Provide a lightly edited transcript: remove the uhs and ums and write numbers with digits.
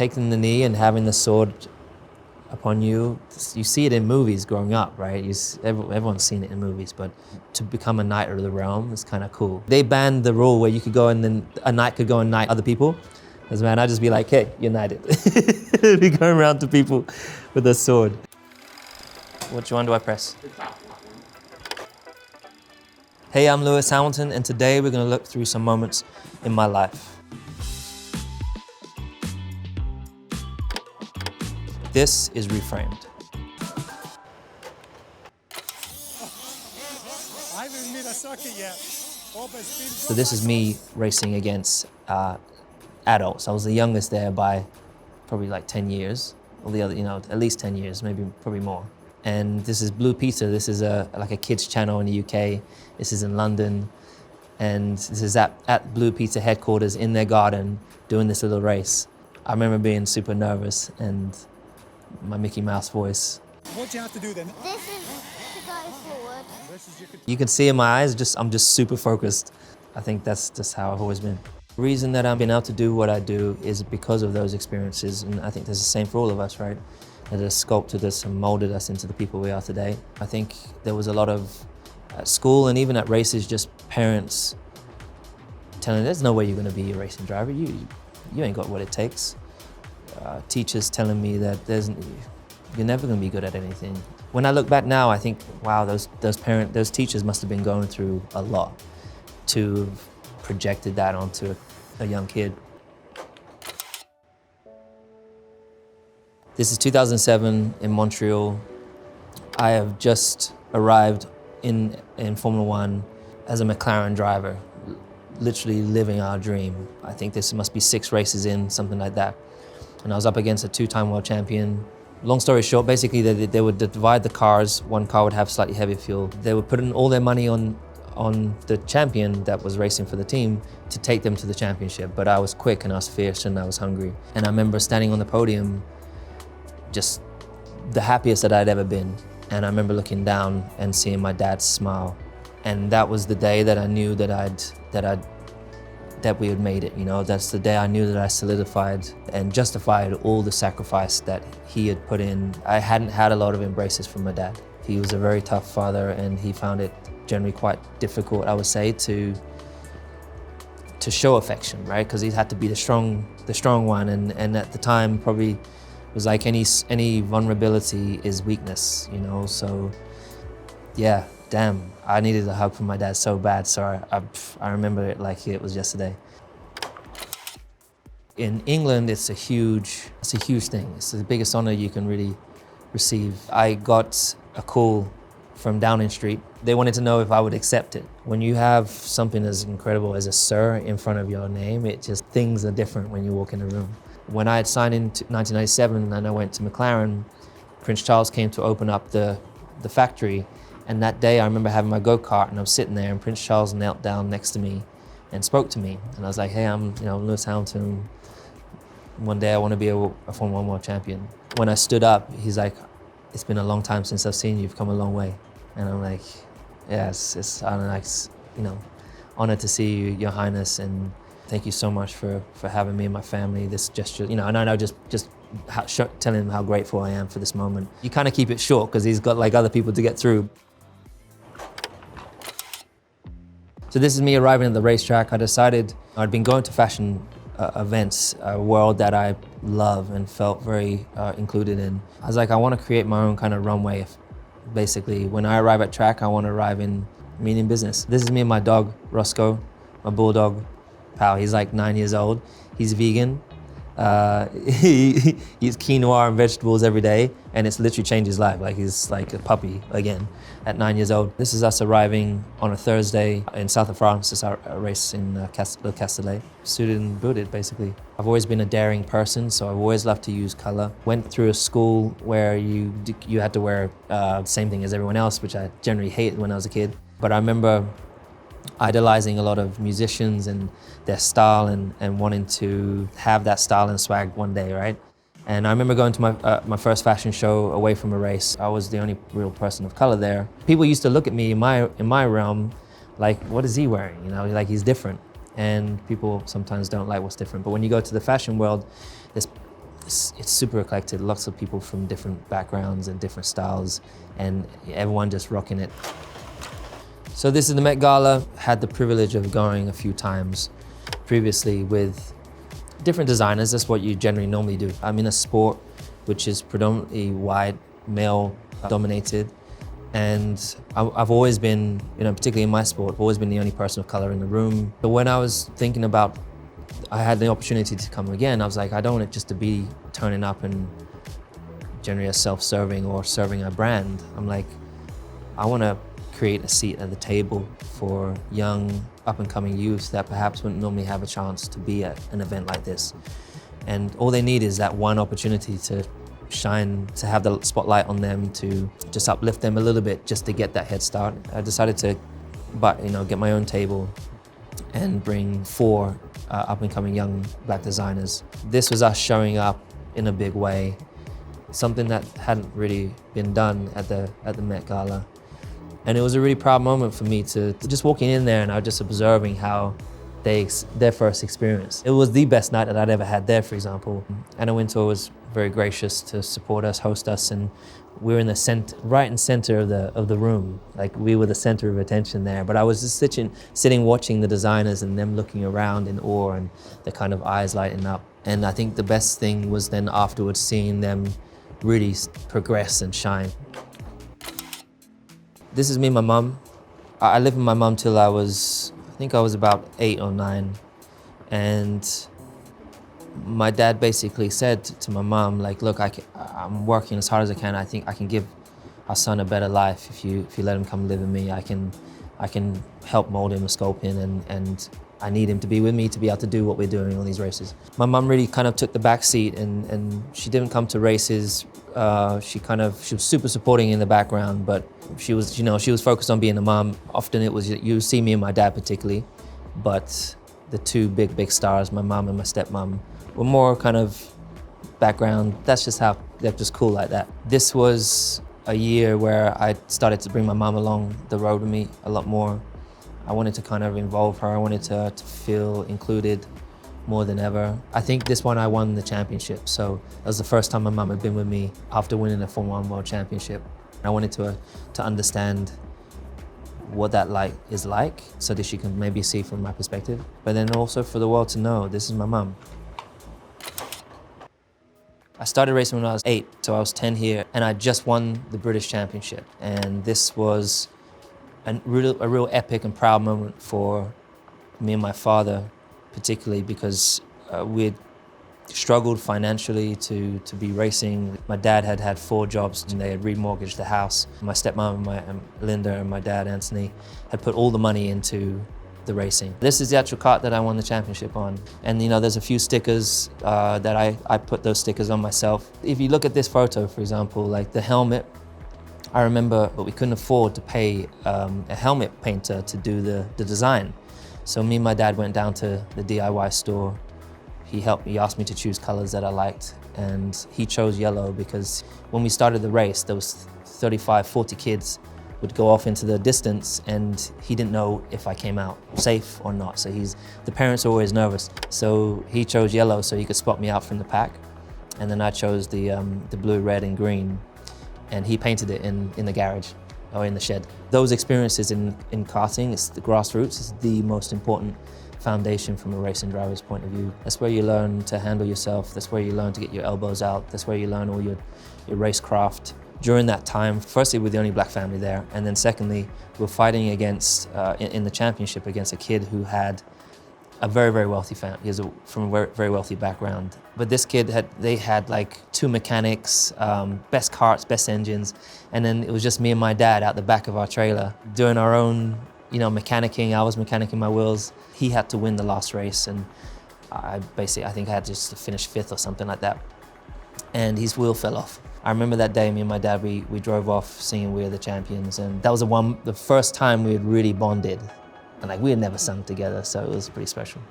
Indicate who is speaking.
Speaker 1: taking the knee and having the sword upon you, you see it in movies growing up, right? Everyone's seen it in movies, but to become a knight of the realm is kind of cool. They banned the rule where you could go and then a knight could go and knight other people. Because man, I'd just be like, hey, you're knighted. Be going around to people with a sword. Which one do I press? Hey, I'm Lewis Hamilton, and today we're gonna look through some moments in my life. This is reframed.
Speaker 2: I haven't made a circuit yet.
Speaker 1: So this is me racing against adults. I was the youngest there by probably like 10 years, or the other, at least 10 years, maybe probably more. And this is Blue Peter. This is like a kids channel in the UK. This is in London. And this is at Blue Peter headquarters in their garden doing this little race. I remember being super nervous and my Mickey Mouse voice.
Speaker 2: What do you have to do then?
Speaker 3: This is to go forward.
Speaker 1: You can see in my eyes, I'm just super focused. I think that's just how I've always been. The reason that I've been able to do what I do is because of those experiences, and I think that's the same for all of us, right? That has sculpted us and molded us into the people we are today. I think there was a lot of, at school and even at races, just parents telling, there's no way you're gonna be a racing driver. You ain't got what it takes. Teachers telling me that you're never gonna be good at anything. When I look back now, I think, wow, those teachers must have been going through a lot to have projected that onto a young kid. This is 2007 in Montreal. I have just arrived in Formula One as a McLaren driver, literally living our dream. I think this must be 6 races in, something like that. And I was up against a 2-time world champion. Long story short, basically they would divide the cars. One car would have slightly heavier fuel. They would put in all their money on the champion that was racing for the team to take them to the championship. But I was quick and I was fierce and I was hungry. And I remember standing on the podium, just the happiest that I'd ever been. And I remember looking down and seeing my dad smile. And that was the day that I knew that we had made it, That's the day I knew that I solidified and justified all the sacrifice that he had put in. I hadn't had a lot of embraces from my dad. He was a very tough father and he found it generally quite difficult, I would say, to show affection, right? Because he had to be the strong one, and at the time probably was like any vulnerability is weakness, So yeah, damn, I needed a hug from my dad so bad. So I remember it like it was yesterday. In England, it's a huge thing. It's the biggest honor you can really receive. I got a call from Downing Street. They wanted to know if I would accept it. When you have something as incredible as a sir in front of your name, things are different when you walk in the room. When I had signed in 1997 and I went to McLaren, Prince Charles came to open up the factory. And that day I remember having my go-kart and I was sitting there and Prince Charles knelt down next to me and spoke to me. And I was like, hey, I'm Lewis Hamilton. One day I want to be a Formula 1 world champion. When I stood up, he's like, it's been a long time since I've seen you, you've come a long way. And I'm like, yeah, it's honored to see you, Your Highness, and thank you so much for having me and my family. This gesture, and I know just telling him how grateful I am for this moment. You kind of keep it short because he's got like other people to get through. So this is me arriving at the racetrack. I decided I'd been going to fashion events, a world that I love and felt very included in. I was like, I want to create my own kind of runway. Basically, when I arrive at track, I want to arrive in business. This is me and my dog, Roscoe, my bulldog, pal. He's like 9 years old. He's vegan. He eats quinoa and vegetables every day, and it's literally changed his life. Like he's like a puppy again at 9 years old. This is us arriving on a Thursday in south of France. It's our race in Le Castellet. Suited and booted, basically. I've always been a daring person, so I've always loved to use color. Went through a school where you had to wear the same thing as everyone else, which I generally hated when I was a kid. But I remember idolizing a lot of musicians and their style and wanting to have that style and swag one day, right? And I remember going to my first fashion show away from a race. I was the only real person of color there. People used to look at me in my realm like, what is he wearing? Like he's different. And people sometimes don't like what's different. But when you go to the fashion world, there's it's super eclectic, lots of people from different backgrounds and different styles, and everyone just rocking it. So this is the Met Gala. Had the privilege of going a few times previously with different designers. That's what you generally normally do. I'm in a sport which is predominantly white, male dominated, and I've always been, particularly in my sport, I've always been the only person of color in the room. But when I was thinking about, I had the opportunity to come again, I was like, I don't want it just to be turning up and generally a self-serving or serving a brand. I'm like, I want to create a seat at the table for young, up-and-coming youth that perhaps wouldn't normally have a chance to be at an event like this. And all they need is that one opportunity to shine, to have the spotlight on them, to just uplift them a little bit, just to get that head start. I decided to get my own table and bring 4 up-and-coming young black designers. This was us showing up in a big way, something that hadn't really been done at the Met Gala. And it was a really proud moment for me to just walking in there, and I was just observing how their first experience. It was the best night that I'd ever had there, for example. Anna Wintour was very gracious to support us, host us, and we were in the center, right in center of the room. Like, we were the center of attention there. But I was just sitting watching the designers and them looking around in awe and the kind of eyes lighting up. And I think the best thing was then afterwards seeing them really progress and shine. This is me and my mum. I lived with my mum till I think I was about 8 or 9. And my dad basically said to my mom, like, look, I'm working as hard as I can. I think I can give our son a better life if you let him come live with me. I can help mold him and sculpt him, and I need him to be with me to be able to do what we're doing on these races. My mom really kind of took the back seat, and she didn't come to races. She was super supporting in the background, but she was focused on being a mom. Often it was, you see me and my dad particularly, but the 2 big stars, my mom and my stepmom, were more kind of background. That's just how, they're just cool like that. This was a year where I started to bring my mom along the road with me a lot more. I wanted to kind of involve her. I wanted to feel included more than ever. I think this one I won the championship, so that was the first time my mum had been with me after winning a Formula 1 World Championship. I wanted to understand what that is like, so that she can maybe see from my perspective, but then also for the world to know this is my mum. I started racing when I was 8, so I was 10 here, and I just won the British Championship, and this was a real epic and proud moment for me and my father, particularly because we'd struggled financially to be racing. My dad had 4 jobs, and they had remortgaged the house. My stepmom, Linda, and my dad, Anthony, had put all the money into the racing. This is the actual kart that I won the championship on. And there's a few stickers that I put those stickers on myself. If you look at this photo, for example, like the helmet, I remember we couldn't afford to pay a helmet painter to do the design. So me and my dad went down to the DIY store. He asked me to choose colors that I liked, and he chose yellow because when we started the race, there was 35, 40 kids would go off into the distance, and he didn't know if I came out safe or not. So the parents are always nervous. So he chose yellow so he could spot me out from the pack. And then I chose the blue, red, and green, and he painted it in the garage or in the shed. Those experiences in karting, it's the grassroots, is the most important foundation from a racing driver's point of view. That's where you learn to handle yourself. That's where you learn to get your elbows out. That's where you learn all your racecraft. During that time, firstly, we're the only black family there, and then secondly, we're fighting against, in the championship, against a kid who had a very, very wealthy family. He was from a very, very wealthy background. But this kid had like 2 mechanics, best karts, best engines, and then it was just me and my dad out the back of our trailer doing our own, mechanicking. I was mechanicking my wheels. He had to win the last race, and I think I had just to finish 5th or something like that. And his wheel fell off. I remember that day, me and my dad, we drove off singing "We're the Champions," and that was the first time we had really bonded. And we had never sung together, so it was pretty special.